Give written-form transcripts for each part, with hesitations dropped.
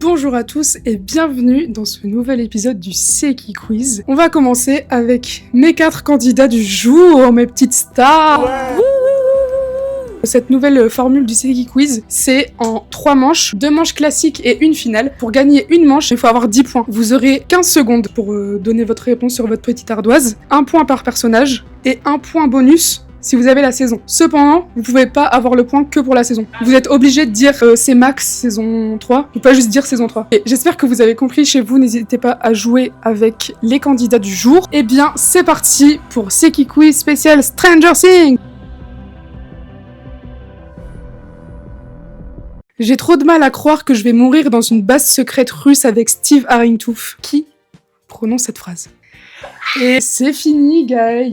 Bonjour à tous et bienvenue dans ce nouvel épisode du C'est qui Quiz. On va commencer avec mes 4 candidats du jour, mes petites stars. Ouais. Cette nouvelle formule du C'est qui Quiz, c'est en 3 manches, 2 manches classiques et une finale. Pour gagner une manche, il faut avoir 10 points. Vous aurez 15 secondes pour donner votre réponse sur votre petite ardoise, 1 point par personnage et 1 point bonus si vous avez la saison. Cependant, vous pouvez pas avoir le point que pour la saison. Vous êtes obligé de dire c'est max saison 3, ou pas juste dire saison 3. Et j'espère que vous avez compris chez vous, n'hésitez pas à jouer avec les candidats du jour. Et bien, c'est parti pour C'est qui Quiz spécial Stranger Things. J'ai trop de mal à croire que je vais mourir dans une base secrète russe avec Steve Harringtooth. Qui prononce cette phrase? Et c'est fini, guys.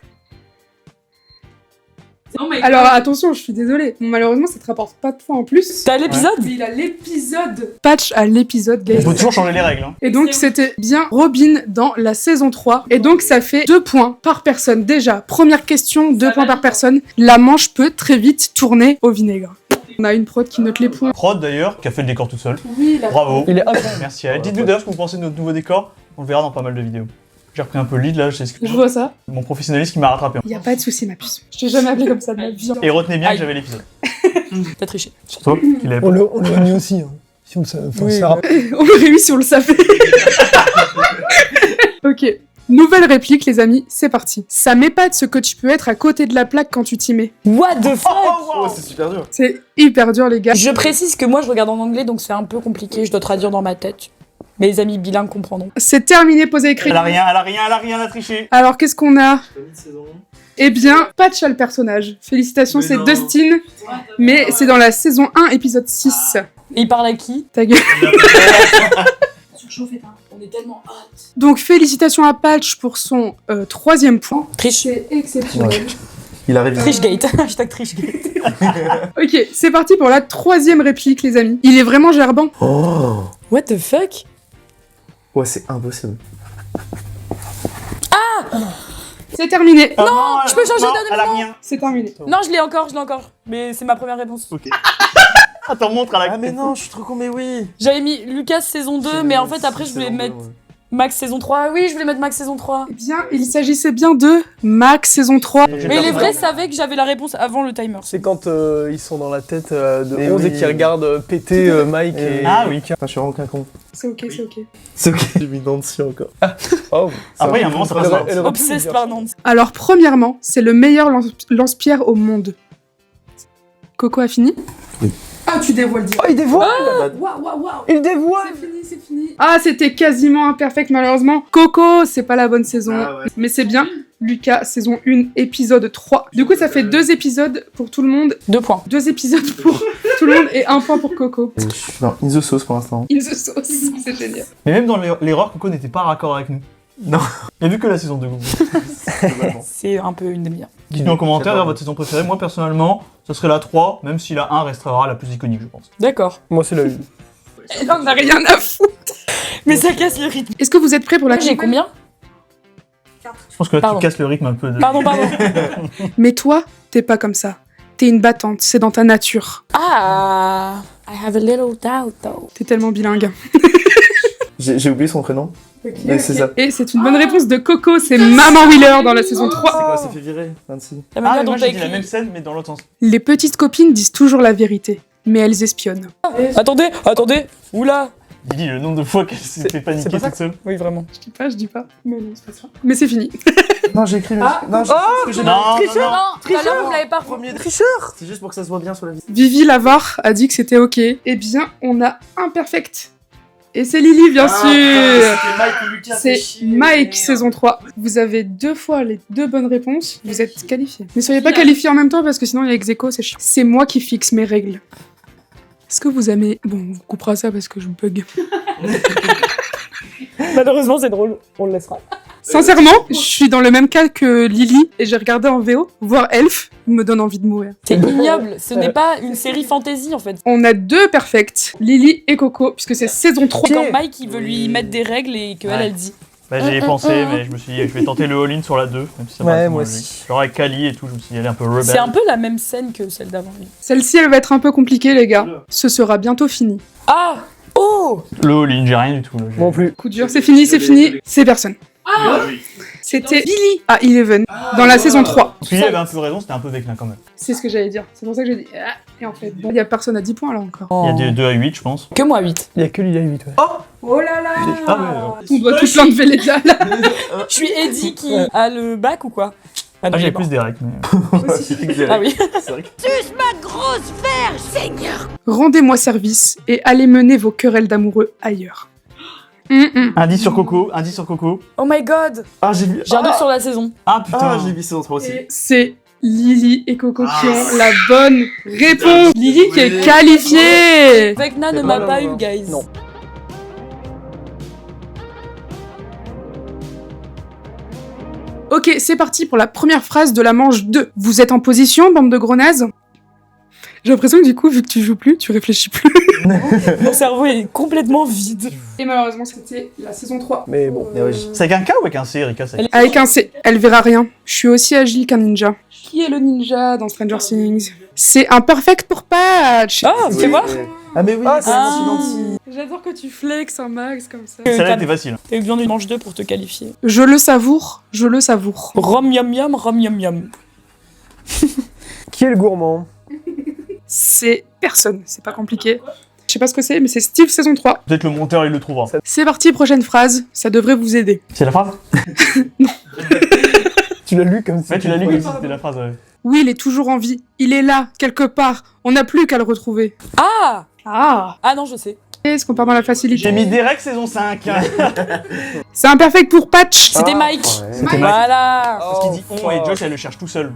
Alors attention, je suis désolée. Malheureusement, ça te rapporte pas de points en plus. T'as l'épisode? Il a l'épisode. Patch à l'épisode, guys. On peut toujours changer les règles. Hein. Et donc, c'était bien Robin dans la saison 3. Et donc, ça fait 2 points par personne. Déjà, première question, 2 points par personne. La manche peut très vite tourner au vinaigre. On a une prod qui note les points. Prod d'ailleurs, qui a fait le décor tout seul. Oui, la Bravo. Il est hop. Merci à elle. Dites-nous d'ailleurs ce que vous pensez de notre nouveau décor. On le verra dans pas mal de vidéos. J'ai repris un peu le lead là, Je vois ça. mon professionnalisme qui m'a rattrapé. Y a pas de souci, ma puce. Je t'ai jamais appelé comme ça de ma vie. Et retenez bien que j'avais l'épisode. T'as triché. Surtout qu'il avait On l'a mis aussi. Hein. Si on le savait. Oui. On l'aurait eu si on le savait. Ok. Nouvelle réplique, les amis, c'est parti. Ça m'épate ce que tu peux être à côté de la plaque quand tu t'y mets. What the fuck? Oh, c'est super dur. C'est hyper dur, les gars. Je précise que moi je regarde en anglais donc c'est un peu compliqué, je dois traduire dans ma tête. Mais les amis bilingues comprendront. C'est terminé, posé écrit. Elle a rien à tricher. Alors, qu'est-ce qu'on a? Eh bien, Patch a le personnage. Félicitations, c'est Dustin. Mais c'est dans la saison 1, épisode 6. Et il parle à qui? Ta gueule. Surchauffez pas, on est tellement hot. Donc, félicitations à Patch pour son 3e point. Triche. C'est exceptionnel. Il arrive. Trishgate. Hashtag Trishgate. Ok, c'est parti pour la 3e réplique, les amis. Il est vraiment gerbant. Oh. What the fuck? Ouais, c'est impossible. C'est terminé. Non, je peux changer non, d'un elle a élément. rien. C'est terminé. Non, je l'ai encore. Mais c'est ma première réponse. Ok. Attends, montre à la. Ah, mais non, je suis trop con, mais oui. J'avais mis Lucas saison 2, mais en fait après je voulais mettre Max saison 3. Oui, je voulais mettre Max saison 3. Eh bien, il s'agissait bien de Max saison 3. Mais les vrais savaient que j'avais la réponse avant le timer. C'est quand ils sont dans la tête de Mais 11 oui. et qu'ils regardent péter Mike et... Ah oui. Putain, je suis vraiment aucun con. C'est ok, c'est ok. C'est ok. J'ai mis Nancy encore. Oh, Après, il y a un moment, ça passe pas. Obsessed par Nantes. Alors, premièrement, c'est le meilleur lance-pierre au monde. Coco a fini? Oui. Ah, tu dévoiles dire. Oh, il dévoile. Waouh. Il dévoile. C'est fini. Ah, c'était quasiment imperfect, malheureusement. Coco, c'est pas la bonne saison. Ah ouais. Mais c'est bien. Lucas, saison 1, épisode 3. Du coup, ça fait 2 épisodes pour tout le monde. 2 points. 2 épisodes pour tout le monde et 1 point pour Coco. Je suis dans In the Sauce pour l'instant. In the sauce, c'est génial. Mais même dans l'erreur, Coco n'était pas raccord avec nous. Non. Il n'y a vu que la saison 2 Google. C'est un peu une demi-heure. Dites-nous en commentaire d'ailleurs votre saison préférée. Moi personnellement, ça serait la 3, même si la 1 restera la plus iconique, je pense. D'accord. Moi, c'est la 1. Elle en a rien à foutre. Mais ça casse le rythme. Est-ce que vous êtes prêts pour la J'ai combien? Je pense que là Pardon. tu casses le rythme un peu. Pardon. Mais toi, t'es pas comme ça. T'es une battante, c'est dans ta nature. Ah, I have a little doubt though. T'es tellement bilingue. J'ai oublié son prénom. Mais c'est ça. Et c'est une bonne réponse de Coco, c'est Maman Wheeler dans la saison C'est 3. quoi, c'est fait virer, Nancy. La Ah, manière mais dont moi t'as j'ai dit la écrit. même scène, mais dans l'autre sens. Les petites copines disent toujours la vérité, mais elles espionnent. Attendez. Oula. Didi, le nombre de fois qu'elle s'est fait paniquer pas ça toute seule. Oui, vraiment. Je dis pas. Mais non, c'est pas ça. Mais c'est fini. Non, j'ai écrit. Ah. Non, Non, Non, tout à l'heure vous l'avez pas Premier tricheur. C'est juste pour que ça se voit bien sur la vidéo. Vivi Lavar a dit que c'était ok. Eh bien, on a un perfect. Et c'est Lily, bien sûr. C'est Mike, saison 3. Vous avez 2 fois les 2 bonnes réponses. Vous êtes qualifiés. Ne soyez pas qualifiés en même temps parce que sinon il y a ex-aequo, c'est chiant. C'est moi qui fixe mes règles. Est-ce que vous aimez... Bon, on coupera ça parce que je bug. Malheureusement c'est drôle, on le laissera. Sincèrement, je suis dans le même cas que Lily et j'ai regardé en VO. Voir Elf me donne envie de mourir. C'est ignoble, ce n'est pas une série fantasy en fait. On a 2 perfects, Lily et Coco, puisque c'est saison 3. Quand Mike il veut lui mettre des règles et qu'elle Ouais. elle dit. Bah, j'y ai pensé, mais je me suis dit, je vais tenter le all-in sur la 2, même si ça Ouais, paraît moi logique. aussi. Genre avec Kali et tout, je me suis dit, elle est un peu rebelle. C'est un peu la même scène que celle d'avant. Celle-ci, elle va être un peu compliquée, les gars. Ce sera bientôt fini. Ah. Oh. Oh Le Lynn, j'ai rien du tout. Là. Non plus. Coup dur, c'est fini, c'est personne. C'était Billy à Eleven, dans la saison 3. Puis il avait un peu raison, c'était un peu Vecna quand même. C'est ce que j'allais dire, c'est pour ça que j'ai dit... Ah. Et en fait, bon, il y a personne à 10 points là encore. Il y a des 2 à 8, je pense. Que moi 8. Il y a que Lily à 8, ouais. Oh là là Ah ouais, On doit tout l'enlever les gars là. Je suis Eddie qui a le bac ou quoi? Ah, non, j'avais il est plus mort. Derek, mais... Ah oui. C'est vrai que Rendez-moi service et allez mener vos querelles d'amoureux ailleurs. Indice sur Coco, indice sur Coco. Oh my god. Ah, j'ai vu. J'ai un doute sur la saison. Ah putain. Ah, j'ai vu saison 3 aussi. Et c'est Lily et Coco qui ont la bonne réponse. Lily qui est qualifiée. Vecna ne C'est m'a pas pas là, eu, guys. Non. Ok, c'est parti pour la première phrase de la manche 2. Vous êtes en position, bande de gros nazes? J'ai l'impression que du coup, vu que tu joues plus, tu réfléchis plus. Mon cerveau est complètement vide. Et malheureusement, c'était la saison 3. Mais bon. C'est avec un K ou avec un C, Erika c'est... Avec un C, elle verra rien. Je suis aussi agile qu'un ninja. Qui est le ninja dans Stranger Things? C'est un perfect pour Patch. Ah, fais voir. Ah, mais oui, Ah, c'est gentil. J'adore que tu flexes un max comme ça. Celle-là était facile. T'as eu besoin d'une manche 2 pour te qualifier. Je le savoure, je le savoure. Rom yum yum, rom yum yum. Qui est le gourmand? C'est personne, c'est pas compliqué. Je sais pas ce que c'est, mais c'est Steve saison 3. Peut-être le monteur, il le trouvera. C'est parti, prochaine phrase, ça devrait vous aider. C'est la phrase? Tu l'as lu comme ça. Ouais, tu l'as lu comme si c'était la phrase, ouais. Oui, il est toujours en vie. Il est là, quelque part. On n'a plus qu'à le retrouver. Ah. Ah. Ah non, je sais. Est-ce qu'on part dans la facilité? J'ai mis Derek saison 5. C'est un perfect pour Patch. C'était Mike. C'était Mike. Voilà. Parce qu'il dit on et Josh, elle le cherche tout seul.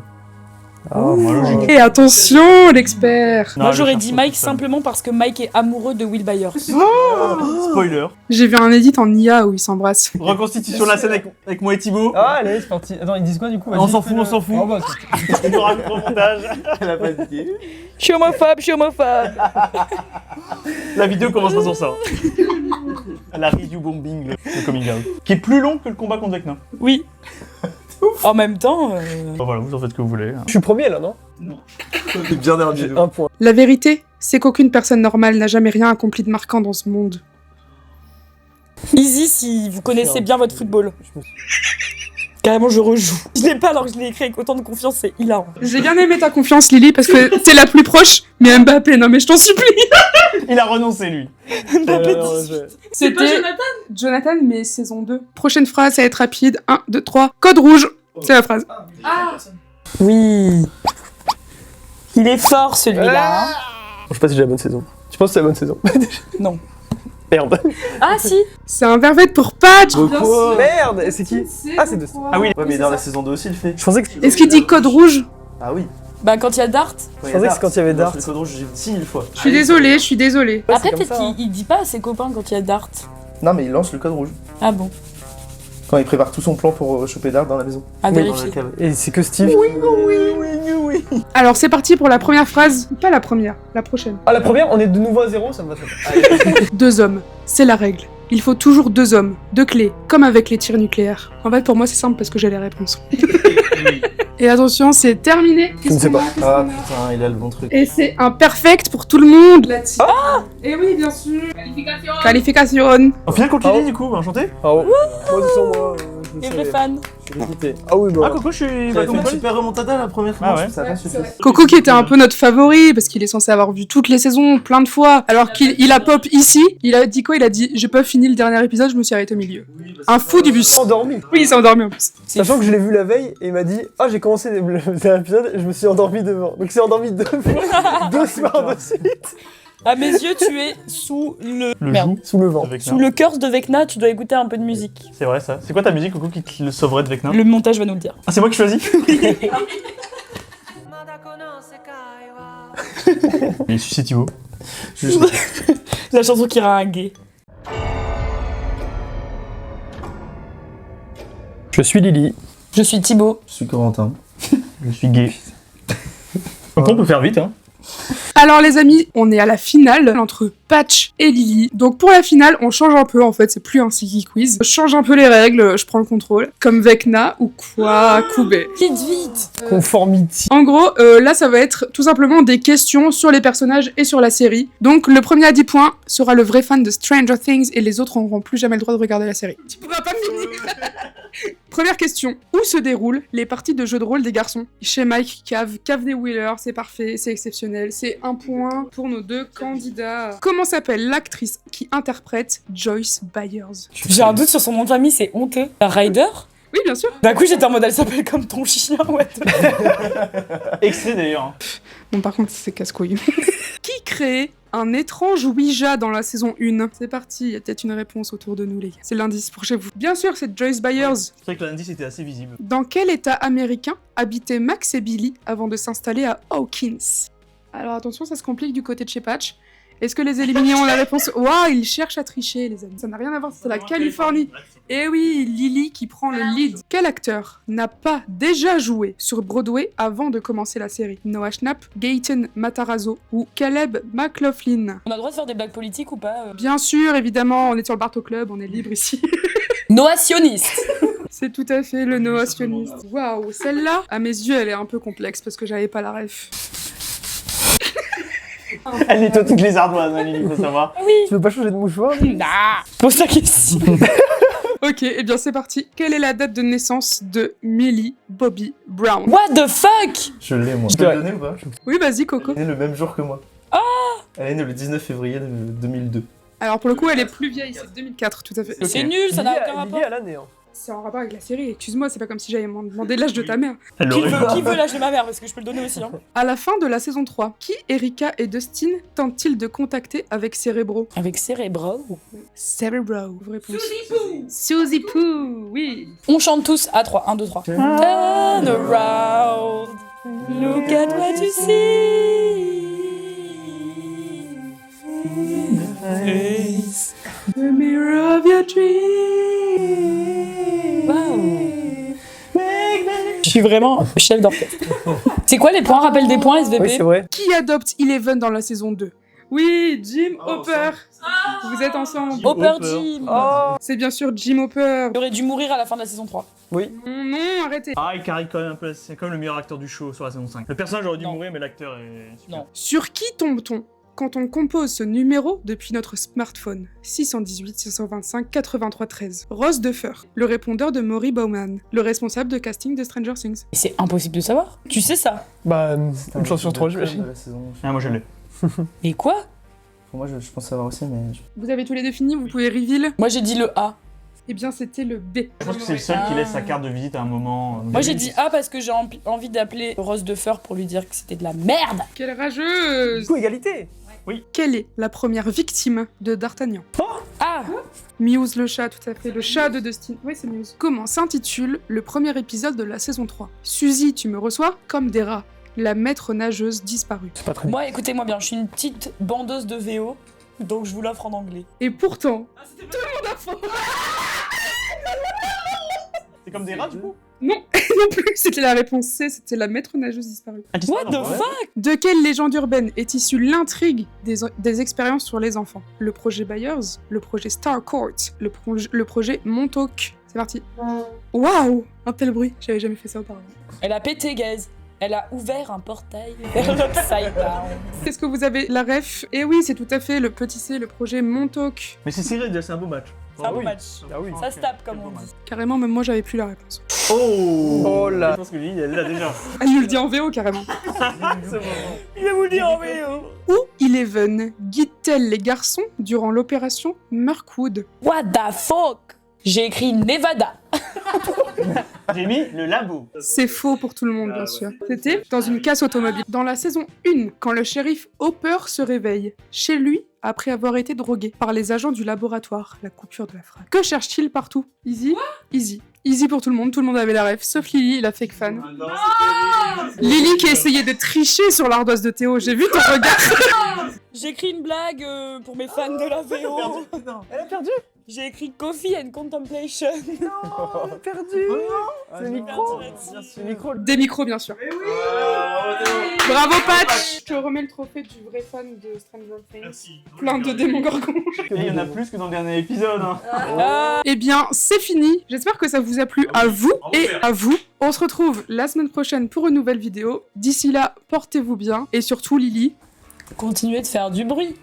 Oh, Bah, logique. Et attention, l'expert. Non, Moi elle j'aurais le dit cherche Mike tout seul. simplement parce que Mike est amoureux de Will Byers. Spoiler. J'ai vu un edit en IA où ils s'embrassent. Reconstitution de la scène avec moi et Thibaut. Ah, allez, c'est parti. Attends, ils disent quoi du coup? On s'en fout, on s'en fout. Oh, bah, On aura un gros montage. Elle a pas dit. Je suis homophobe. La vidéo commencera sur ça. La review bombing, le coming out. Qui est plus long que le combat contre Vecna. Oui. En même temps. Bon, voilà, vous en faites ce que vous voulez. je suis premier là, non? T'es bien dernier. J'ai un point. La vérité, c'est qu'aucune personne normale n'a jamais rien accompli de marquant dans ce monde. Easy si vous connaissez bien votre football. Carrément, je rejoue. Je l'ai pas alors que je l'ai écrit avec autant de confiance, c'est hilarant. J'ai bien aimé ta confiance, Lily, parce que t'es la plus proche, mais Mbappé, non mais je t'en supplie. Il a renoncé, lui. C'était Jonathan, mais saison 2. Prochaine phrase, ça va être rapide. 1, 2, 3. Code rouge. C'est la phrase. Oui. Il est fort celui-là. hein. Je sais pas si j'ai la bonne saison. Tu penses que c'est la bonne saison? Non. Merde. Ah si. C'est un perfect pour Patch. Pourquoi? Merde, et c'est qui? Ah, c'est deux. Ah oui. Ouais, mais dans la saison 2 aussi, il le fait. Je pensais que Est-ce qu'il dit code rouge? Ah oui. Bah quand il y a Dart. Je pensais que c'est quand il y avait Dart. Le code rouge, j'ai 6000 fois. Je suis désolée, je suis désolée. Ouais, Après c'est comme peut-être ça, hein. qu'il dit pas à ses copains quand il y a Dart. Non, mais il lance le code rouge. Ah bon. Quand il prépare tout son plan pour choper Dart dans la maison. À Oui, dans la vérifier. cave. Et c'est que Steve. Alors c'est parti pour la première phrase. Pas la première, la prochaine. Ah, la première, on est de nouveau à 0, ça me va très bien. 2 hommes, c'est la règle. Il faut toujours 2 hommes, 2 clés, comme avec les tirs nucléaires. En fait, pour moi, c'est simple parce que j'ai les réponses. Et attention, c'est terminé. Je ne sais pas. Ah putain, il a le bon truc. Et c'est un perfect pour tout le monde. Ah Et oui, bien sûr. Qualification. Au final, contre Ah Lily, ouais. du coup, enchanté. Ah ouais. Moi, de toute façon, moi, je le Et savais. vrai fan. Je l'ai quitté. Ah oui, bah. Ah, Coco, je suis. J'avais Bah, fait comme une Paul. super remontada la première fois, Ah ouais. ça a pas suffi. Coco qui était un peu notre favori parce qu'il est censé avoir vu toutes les saisons plein de fois. Alors qu'il a pop ici, il a dit quoi? Il a dit j'ai pas fini le dernier épisode, je me suis arrêté au milieu. Un fou du bus. Endormi. Oui, il s'est endormi en plus. Sachant que je l'ai vu la veille et il m'a dit ah j'ai commencé le dernier épisode et je me suis endormi devant. Donc il s'est endormi deux soirs de suite. À mes yeux, tu es sous le. Le Merde. joug Sous le vent. de Vecna. Sous le curse de Vecna, tu dois écouter un peu de musique. C'est vrai, ça. C'est quoi ta musique, Coco, qui te le sauverait de Vecna? Le montage va nous le dire. Ah, c'est moi qui choisis? Il est sucé Thibaut. Juste. La chanson qui rend un gay. Je suis Lily. Je suis Thibaut. Je suis Corentin. Je suis gay. Donc on peut faire vite, hein. Alors les amis, on est à la finale entre Patch et Lily. Donc pour la finale, on change un peu en fait, c'est plus un Seki quiz. Je change un peu les règles, je prends le contrôle. Comme Vecna ou quoi, Koubé. Vite. Conformity. En gros, là ça va être tout simplement des questions sur les personnages et sur la série. Donc le premier à 10 points sera le vrai fan de Stranger Things et les autres n'auront plus jamais le droit de regarder la série. Tu pourras pas finir. Première question. Où se déroulent les parties de jeux de rôle des garçons? Chez Mike Cave des Wheelers, c'est parfait, c'est exceptionnel. C'est un point pour nos deux candidats. Comment s'appelle l'actrice qui interprète Joyce Byers? J'ai un doute sur son nom de famille, c'est honteux. Ryder? Oui, bien sûr. D'un coup, j'étais en mode, elle s'appelle comme ton chien, ouais. Extrait d'ailleurs. Bon, par contre, c'est casse-couille. Qui crée un étrange Ouija dans la saison 1? C'est parti, il y a peut-être une réponse autour de nous, les gars. C'est l'indice pour chez vous. Bien sûr, c'est Joyce Byers. C'est vrai que l'indice était assez visible. Dans quel état américain habitaient Max et Billy avant de s'installer à Hawkins? Alors attention, ça se complique du côté de chez Patch. Est-ce que les éliminés ont la réponse? Waouh, ils cherchent à tricher, les amis. Ça n'a rien à voir, c'est la Californie. Et oui, Lily qui prend le lead. Quel acteur n'a pas déjà joué sur Broadway avant de commencer la série? Noah Schnapp, Gaten Matarazzo ou Caleb McLaughlin? On a le droit de faire des blagues politiques ou pas Bien sûr, évidemment, on est sur le Barto Club, on est libre ici. Noationniste. C'est tout à fait le noationniste. Waouh, celle-là, à mes yeux, elle est un peu complexe parce que j'avais pas la ref. Elle nettoie toutes les ardoises, hein, Lily, faut savoir. Oui. Tu veux pas changer de mouchoir? Nah. Pose la question. Ok, et bien c'est parti. Quelle est la date de naissance de Millie Bobby Brown? What the fuck? Je l'ai, moi. Je peux le donner ou pas? Oui, vas-y, Coco. Elle est née le même jour que moi. Ah! Elle est née le 19 février 2002. Alors pour le coup, elle est plus vieille, c'est 2004, tout à fait. C'est nul, ça n'a aucun rapport. Lié à l'année. Hein. C'est en rapport avec la série, excuse-moi, c'est pas comme si j'allais m'en demander l'âge de ta mère. Elle Qui l'aurait veut l'âge de ma mère? Parce que je peux le donner aussi. Hein. À la fin de la saison 3, qui Erika et Dustin tentent-ils de contacter avec Cérébro? Avec Cérébro. Cérébro, vous répondez. Suzy Poo, oui. On chante tous à 3. 1, 2, 3. Turn around. Look at what you see. The mirror of your dreams. Je suis vraiment chef d'orchestre. C'est quoi les points? Rappel des points, SVP? Oui, c'est vrai. Qui adopte Eleven dans la saison 2? Oui, Jim Hopper. Vous êtes ensemble. Hopper Jim. Oh. C'est bien sûr Jim Hopper. Il aurait dû mourir à la fin de la saison 3. Oui. Non, non, arrêtez. Ah, il carry quand même un peu. C'est comme le meilleur acteur du show sur la saison 5. Le personnage aurait dû Non. mourir, mais l'acteur est super. Non. Sur qui tombe-t-on quand on compose ce numéro depuis notre smartphone? 618 625 83 13. Ross Duffer, le répondeur de Maury Bauman, le responsable de casting de Stranger Things. Et c'est impossible de savoir. Tu sais ça. Bah, une chance sur 3, j'imagine. Ah, moi je l'ai. Et quoi? Moi, je pense savoir aussi, mais. Vous avez tous les deux fini, vous pouvez reveal. Moi j'ai dit le A. Eh bien, c'était le B. Je pense que c'est le seul qui laisse sa carte de visite à un moment. Moi j'ai dit A parce que j'ai envie d'appeler Rose Duffer pour lui dire que c'était de la merde. Quelle rageuse! Du coup, égalité. Quelle est la première victime de D'Artagnan? Ah. Muse le chat, tout à fait, le chat de Dustin. Oui, c'est Muse. Comment s'intitule le premier épisode de la saison 3? Suzy, tu me reçois? Comme des rats. La maître nageuse disparue. C'est pas très bien. Moi écoutez-moi bien, je suis une petite bandeuse de VO, donc je vous l'offre en anglais. Et pourtant, tout le monde a faux. C'est comme des rats, du coup? Non, non plus, c'était la réponse C, c'était la maître nageuse disparue. What the fuck? De quelle légende urbaine est issue l'intrigue des expériences sur les enfants? Le projet Byers, le projet Starcourt, le projet Montauk. C'est parti. Waouh, un tel bruit, j'avais jamais fait ça auparavant. Elle a pété, guys. Elle a ouvert un portail vers l'Upside Down. Est-ce que vous avez la ref? Eh oui, c'est tout à fait le petit C, le projet Montauk. Mais c'est serré, c'est un beau match. C'est un beau oui. match. Ah oui. Ça se tape comme on dit. Carrément, même moi j'avais plus la réponse. Oh Oh là. Je pense que Lily, elle l'a déjà. Elle nous le dit en VO carrément. Il va vous le dire en VO. Où Eleven guide-t-elle les garçons durant l'opération Mirkwood? What the fuck? J'ai écrit Nevada. J'ai mis le labo. C'est faux pour tout le monde, bien sûr. C'était dans une casse automobile. Dans la saison 1, quand le shérif Hopper se réveille, chez lui, après avoir été drogué par les agents du laboratoire, la coupure de la phrase. Que cherche-t-il partout? Easy? Easy. Easy pour tout le monde avait la ref, sauf Lily, la fake fan. Lily qui a essayé de tricher sur l'ardoise de Théo, j'ai vu ton regard. J'ai écrit une blague pour mes fans de la VO. Elle a perdu. J'ai écrit Coffee and Contemplation. Oh, perdu. C'est le micro. C'est le micro. Des micros, bien sûr. Bravo, Patch. Je te remets le trophée du vrai fan de Stranger Things. Merci. Plein de démons gorgons. Et il y en a plus que dans le dernier épisode. Hein. Eh bien, c'est fini. J'espère que ça vous a plu à vous et à vous. On se retrouve la semaine prochaine pour une nouvelle vidéo. D'ici là, portez-vous bien. Et surtout, Lily, Continuez de faire du bruit.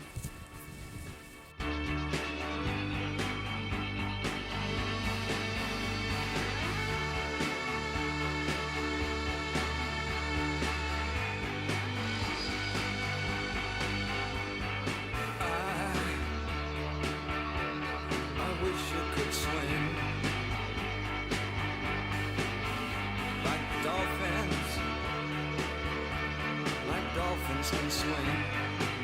I wish you could swim like dolphins can swim.